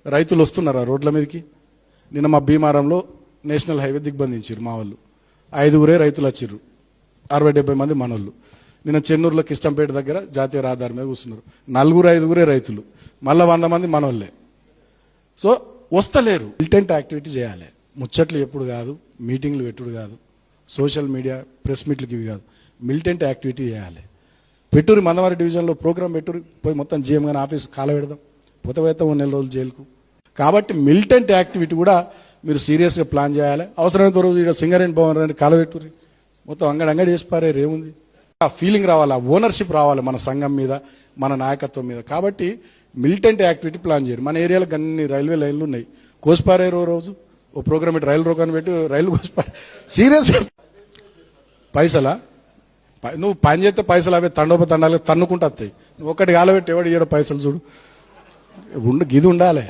రైతులు వస్తున్నారా రోడ్ల మీదకి? నిన్న మా భీమారంలో నేషనల్ హైవే దిగ్బంధించారు మా వాళ్ళు. 5గురే రైతులు వచ్చిర్రు, 60-70 మంది మనోళ్ళు. నిన్న చెన్నూరులో కిష్టంపేట దగ్గర జాతీయ రహదారి మీద కూర్చున్నారు. 4-5గురే రైతులు, మళ్ళీ 100 మంది మనోళ్ళే. సో వస్తలేరు. మిలిటెంట్ యాక్టివిటీ చేయాలి. ముచ్చట్లు ఎప్పుడు కాదు, మీటింగ్లు పెట్టుడు కాదు, సోషల్ మీడియా ప్రెస్ మీట్లకి ఇవి కాదు. మిలిటెంట్ యాక్టివిటీ చేయాలి. పెట్టురి మందవారి డివిజన్లో ప్రోగ్రామ్ పెట్టురి, పోయి మొత్తం జీఎం గారి ఆఫీస్ కాల పెడదాం, పోతే 1 నెల రోజులు జైలుకు. కాబట్టి మిలిటెంట్ యాక్టివిటీ కూడా మీరు సీరియస్గా ప్లాన్ చేయాలి. అవసరమైనంత రోజు ఇక్కడ సింగరేణి భవన్ అని కాలబెట్టుర్రి, మొత్తం అంగడి చేసి పారేరు, ఏముంది? ఆ ఫీలింగ్ రావాలి, ఆ ఓనర్షిప్ రావాలి మన సంఘం మీద, మన నాయకత్వం మీద. కాబట్టి మిలిటెంట్ యాక్టివిటీ ప్లాన్ చేయరు. మన ఏరియాలో అన్ని రైల్వే లైన్లు ఉన్నాయి, కోసిపారేరు రోజు ఓ ప్రోగ్రామ్ పెట్టి రైలు రోకాన్ని పెట్టి రైలు కోసిపారు. సీరియస్గా పైసలా? నువ్వు పని చేస్తే పైసలు అవే తండోపతండాలు తన్నుకుంటూ వస్తాయి. నువ్వు ఒక్కటి కాలబెట్టి ఎవడు ఇయ్యడు పైసలు? చూడు, గిది ఉండాలి.